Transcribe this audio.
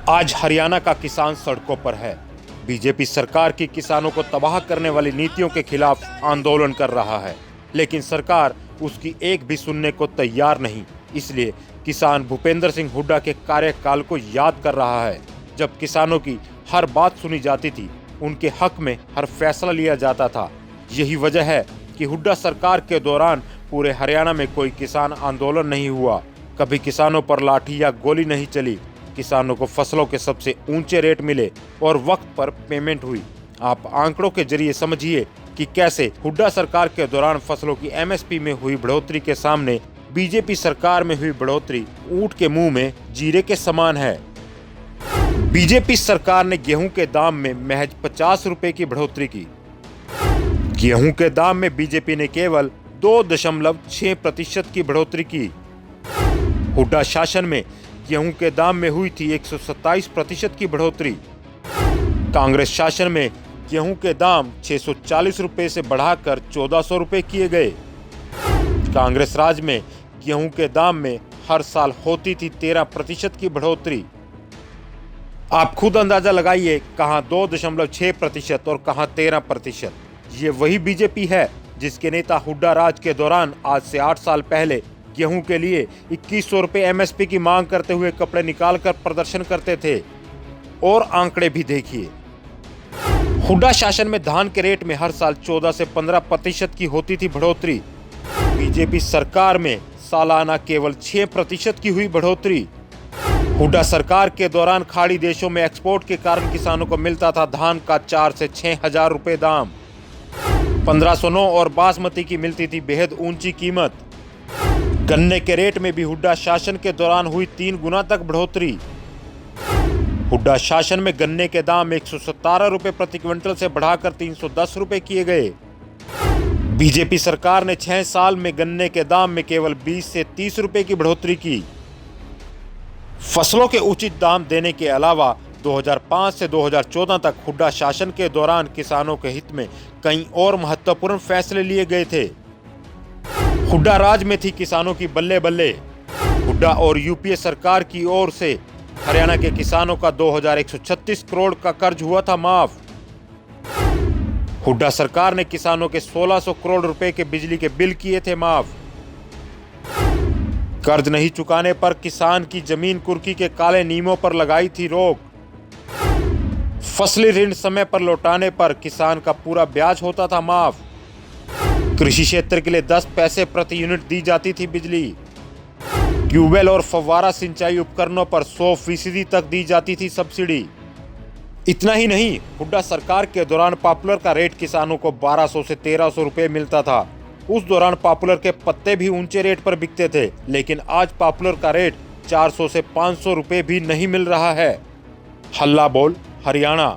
आज हरियाणा का किसान सड़कों पर है। बीजेपी सरकार की किसानों को तबाह करने वाली नीतियों के खिलाफ आंदोलन कर रहा है, लेकिन सरकार उसकी एक भी सुनने को तैयार नहीं। इसलिए किसान भूपेंद्र सिंह हुड्डा के कार्यकाल को याद कर रहा है, जब किसानों की हर बात सुनी जाती थी, उनके हक में हर फैसला लिया जाता था। यही वजह है कि हुड्डा सरकार के दौरान पूरे हरियाणा में कोई किसान आंदोलन नहीं हुआ, कभी किसानों पर लाठी या गोली नहीं चली। किसानों को फसलों के सबसे ऊंचे रेट मिले और वक्त पर पेमेंट हुई। आप आंकड़ों के जरिए समझिए कि कैसे हुड्डा सरकार के दौरान फसलों की एमएसपी में हुई बढ़ोतरी के सामने बीजेपी सरकार में हुई बढ़ोतरी ऊंट के मुंह में जीरे के समान है। बीजेपी सरकार ने गेहूं के दाम में महज 50 रुपए की बढ़ोतरी की। गेहूं के दाम में बीजेपी ने केवल 2.6% की बढ़ोतरी की। हुड्डा शासन में गेहूं के दाम में हुई थी 127% की बढ़ोतरी। कांग्रेस शासन में गेहूं के दाम 640 रुपए से बढ़ाकर 1400 रुपए किए गए। कांग्रेस राज में गेहूं के दाम में हर साल होती थी 13% की बढ़ोतरी। आप खुद अंदाजा लगाइए, कहां 2.6% और कहां 13%। ये वही बीजेपी है जिसके नेता हुड्डा राज के दौरान आज से 8 साल पहले गेहूं के लिए 2100 रुपए एमएसपी की मांग करते हुए कपड़े निकालकर प्रदर्शन करते थे। और आंकड़े भी देखिए, हुड्डा शासन में धान के रेट में हर साल 14 से 15% की होती थी बढ़ोतरी। बीजेपी सरकार में सालाना केवल 6% की हुई बढ़ोतरी। हुड्डा सरकार के दौरान खाड़ी देशों में एक्सपोर्ट के कारण किसानों को मिलता था धान का 4 से 6 हजार रुपए दाम। 1509 और बासमती की मिलती थी बेहद ऊंची कीमत। गन्ने के रेट में भी हुड्डा शासन के दौरान हुई 3 गुना तक बढ़ोतरी। हुड्डा शासन में गन्ने के दाम 117 रुपए प्रति क्विंटल से बढ़ाकर 310 रुपए किए गए। बीजेपी सरकार ने 6 साल में गन्ने के दाम में केवल 20 से 30 रुपए की बढ़ोतरी की। फसलों के उचित दाम देने के अलावा 2005 से 2014 तक हुड्डा शासन के दौरान किसानों के हित में कई और महत्वपूर्ण फैसले लिए गए थे। हुड्डा राज में थी किसानों की बल्ले बल्ले। हुड्डा और यूपीए सरकार की ओर से हरियाणा के किसानों का 2136 करोड़ का कर्ज हुआ था माफ। हुड्डा सरकार ने किसानों के 1600 करोड़ रुपए के बिजली के बिल किए थे माफ। कर्ज नहीं चुकाने पर किसान की जमीन कुर्की के काले नियमों पर लगाई थी रोक। फसली ऋण समय पर लौटाने पर किसान का पूरा ब्याज होता था माफ। कृषि क्षेत्र के लिए 10 पैसे प्रति यूनिट दी जाती थी बिजली। ट्यूबवेल और फव्वारा सिंचाई उपकरणों पर 100% तक दी जाती थी सब्सिडी। इतना ही नहीं, हुड्डा सरकार के दौरान पॉपुलर का रेट किसानों को 1200 से 1300 रुपए मिलता था। उस दौरान पॉपुलर के पत्ते भी ऊंचे रेट पर बिकते थे, लेकिन आज पॉपुलर का रेट 400 से 500 रुपए भी नहीं मिल रहा है। हल्ला बोल हरियाणा।